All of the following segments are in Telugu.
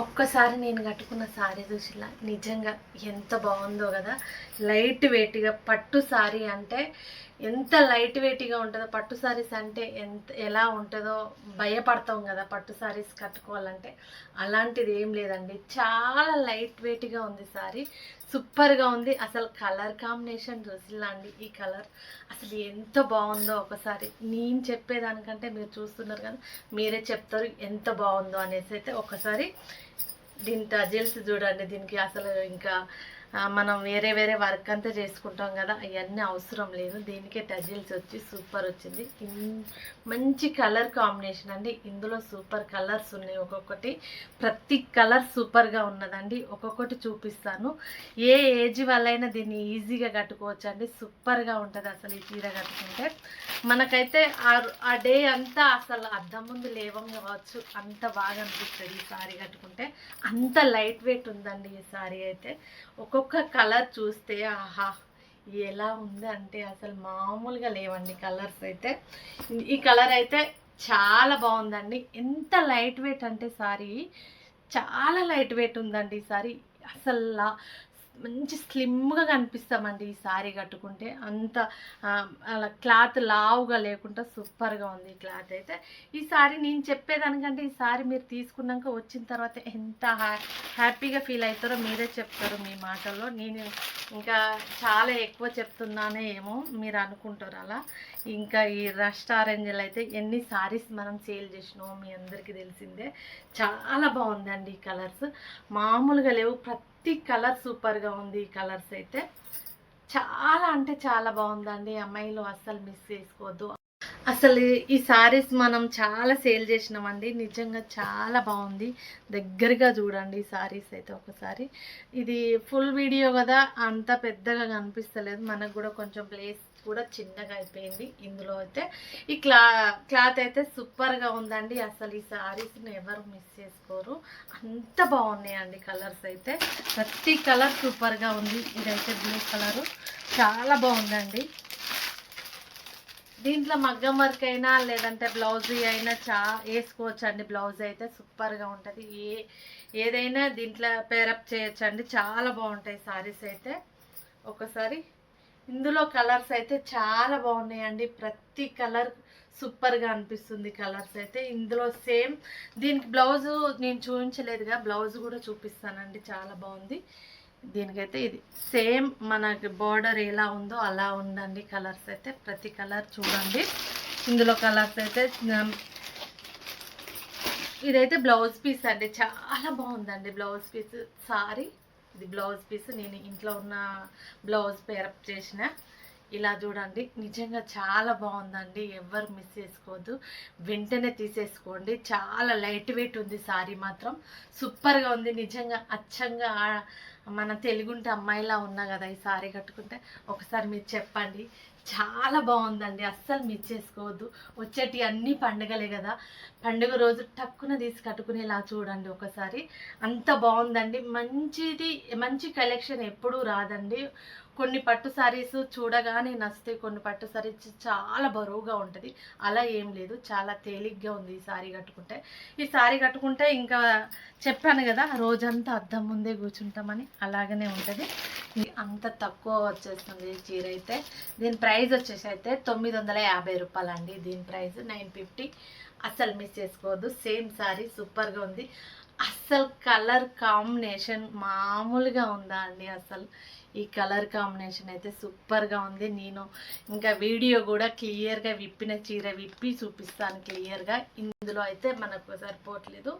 ఒక్కసారి నేను కట్టుకున్న సారీ చూసిలా నిజంగా ఎంత బాగుందో కదా. లైట్ వెయిట్గా పట్టు సారీ అంటే ఎంత లైట్ వెయిట్గా ఉంటుందో, పట్టు సారీస్ అంటే ఎలా ఉంటుందో భయపడతాం కదా పట్టు సారీస్ కట్టుకోవాలంటే. అలాంటిది ఏం లేదండి, చాలా లైట్ వెయిట్గా ఉంది సారీ. సూపర్గా ఉంది. అసలు కలర్ కాంబినేషన్ చూసిలా అండి, ఈ కలర్ అసలు ఎంత బాగుందో. ఒకసారి నేను చెప్పేదానికంటే మీరు చూస్తున్నారు కదా, మీరే చెప్తారు ఎంత బాగుందో అనేసి. అయితే ఒకసారి దీని టజిల్స్ చూడండి. దీనికి అసలు ఇంకా మనం వేరే వేరే వర్క్ అంతా చేసుకుంటాం కదా, అవన్నీ అవసరం లేదు. దీనికే టజిల్స్ వచ్చి సూపర్ వచ్చింది. మంచి కలర్ కాంబినేషన్ అండి. ఇందులో సూపర్ కలర్స్ ఉన్నాయి. ఒక్కొక్కటి ప్రతి కలర్ సూపర్గా ఉన్నదండి. ఒక్కొక్కటి చూపిస్తాను. ఏ ఏజ్ వాళ్ళైనా దీన్ని ఈజీగా కట్టుకోవచ్చు అండి. సూపర్గా ఉంటుంది అసలు ఈ చీర కట్టుకుంటే. మనకైతే ఆ డే అంతా అసలు అద్దం ముందు లేవం కావచ్చు, అంత బాగా అనిపిస్తుంది ఈ సారీ కట్టుకుంటే. అంత లైట్ వెయిట్ ఉందండి ఈ సారీ అయితే. ఒక్కొక్క కలర్ చూస్తే ఆహా ఎలా ఉంది అంటే అసలు మామూలుగా లేవండి కలర్స్ అయితే. ఈ కలర్ అయితే చాలా బాగుందండి. ఎంత లైట్ వెయిట్ అంటే సారీ చాలా లైట్ వెయిట్ ఉందండి ఈ సారీ. అసలు మంచి స్లిమ్గా కనిపిస్తామండి ఈ సారీ కట్టుకుంటే. అంత అలా క్లాత్ లావుగా లేకుండా సూపర్గా ఉంది ఈ క్లాత్ అయితే. ఈ సారీ నేను చెప్పేదానికంటే ఈ సారీ మీరు తీసుకున్నాక వచ్చిన తర్వాత ఎంత హ్యాపీగా ఫీల్ అవుతారో మీరే చెప్తారు మీ మాటల్లో. నేను ఇంకా చాలా ఎక్కువ చెప్తున్నానే ఏమో మీరు అనుకుంటారు అలా. ఇంకా ఈ రెస్టారెంట్లు అయితే ఎన్ని సారీస్ మనం సేల్ చేసినామో మీ అందరికీ తెలిసిందే. చాలా బాగుందండి ఈ కలర్స్, మామూలుగా లేవు. ప్రతి కలర్ సూపర్గా ఉంది. ఈ కలర్స్ అయితే చాలా అంటే చాలా బాగుందండి. అమ్మాయిలు అస్సలు మిస్ చేసుకోవద్దు. అసలు ఈ సారీస్ మనం చాలా సేల్ చేసినామండి. నిజంగా చాలా బాగుంది. దగ్గరగా చూడండి ఈ సారీస్ అయితే ఒకసారి. ఇది ఫుల్ వీడియో కదా, అంత పెద్దగా కనిపిస్తలేదు. మనకు కూడా కొంచెం ప్లేస్ కూడా చిన్నగా అయిపోయింది ఇందులో అయితే. ఈ క్లాత్ అయితే సూపర్గా ఉందండి. అసలు ఈ సారీస్ని ఎవరు మిస్ చేసుకోరు, అంత బాగున్నాయండి కలర్స్ అయితే. ప్రతి కలర్ సూపర్గా ఉంది. ఇదైతే బ్లూ కలరు చాలా బాగుందండి. దీంట్లో మగ్గం వర్క్ అయినా లేదంటే బ్లౌజ్ అయినా వేసుకోవచ్చు అండి. బ్లౌజ్ అయితే సూపర్గా ఉంటుంది. ఏదైనా దీంట్లో పేరప్ చేయొచ్చు అండి. చాలా బాగుంటాయి సారీస్ అయితే. ఒకసారి ఇందులో కలర్స్ అయితే చాలా బాగున్నాయండి. ప్రతి కలర్ సూపర్గా అనిపిస్తుంది కలర్స్ అయితే. ఇందులో సేమ్ దీనికి బ్లౌజు నేను చూపించలేదుగా, బ్లౌజ్ కూడా చూపిస్తానండి. చాలా బాగుంది. దీనికైతే ఇది సేమ్ మనకి బార్డర్ ఎలా ఉందో అలా ఉందండి కలర్స్ అయితే. ప్రతి కలర్ చూడండి. ఇందులో కలర్స్ అయితే ఇదైతే బ్లౌజ్ పీస్ అండి. చాలా బాగుందండి బ్లౌజ్ పీస్. సారీ ఇది బ్లౌజ్ పీస్. నేను ఇంట్లో ఉన్న బ్లౌజ్ పేరప్ చేసిన. ఇలా చూడండి. నిజంగా చాలా బాగుందండి. ఎవరు మిస్ చేసుకోవద్దు, వెంటనే తీసేసుకోండి. చాలా లైట్ వెయిట్ ఉంది సారీ మాత్రం. సూపర్గా ఉంది నిజంగా. అచ్చంగా మన తెలుగుంటే అమ్మాయిలా ఉన్నా కదా ఈ సారీ కట్టుకుంటే. ఒకసారి మీరు చెప్పండి. చాలా బాగుందండి. అస్సలు మిస్ చేసుకోవద్దు. వచ్చేటి అన్ని పండుగలే కదా, పండుగ రోజు టక్కున తీసి కట్టుకునేలా చూడండి ఒకసారి. అంత బాగుందండి. మంచి కలెక్షన్ ఎప్పుడూ రాదండి. కొన్ని పట్టు సారీస్ చూడగానే నచ్చితే, కొన్ని పట్టు సారీస్ చాలా బరువుగా ఉంటుంది. అలా ఏం లేదు, చాలా తేలిగ్గా ఉంది ఈ సారీ కట్టుకుంటే. ఈ సారీ కట్టుకుంటే ఇంకా చెప్పాను కదా రోజంతా అద్దం ముందే కూర్చుంటామని, అలాగనే ఉంటుంది. అంత తక్కువ వచ్చేస్తుంది ఈ చీర అయితే. దీని ప్రైస్ వచ్చేసి అయితే 950 రూపాయలండి. దీని ప్రైస్ 950. అస్సలు మిస్ చేసుకోవద్దు. సేమ్ సారీ సూపర్గా ఉంది. అస్సలు కలర్ కాంబినేషన్ మామూలుగా ఉందా అండి. అసలు ఈ కలర్ కాంబినేషన్ అయితే సూపర్గా ఉంది. నేను ఇంకా వీడియో కూడా క్లియర్గా విప్పిన చీర విప్పి చూపిస్తాను క్లియర్గా. ఇందులో అయితే మనకు సరిపోవట్లేదు.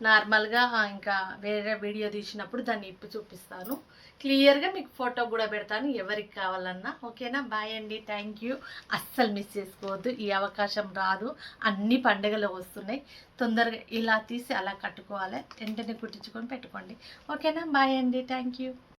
నార్మల్గా ఇంకా వేరే వీడియో తీసినప్పుడు దాన్ని ఇప్పి చూపిస్తాను క్లియర్గా. మీకు ఫోటో కూడా పెడతాను ఎవరికి కావాలన్నా. ఓకేనా? బాయ్ అండి. Thank you. అస్సలు మిస్ చేసుకోవద్దు. ఈ అవకాశం రాదు. అన్ని పండుగలు వస్తున్నాయి. తొందరగా ఇలా తీసి అలా కట్టుకోవాలి. వెంటనే కుట్టించుకొని పెట్టుకోండి. ఓకేనా? బాయ్ అండి. Thank you.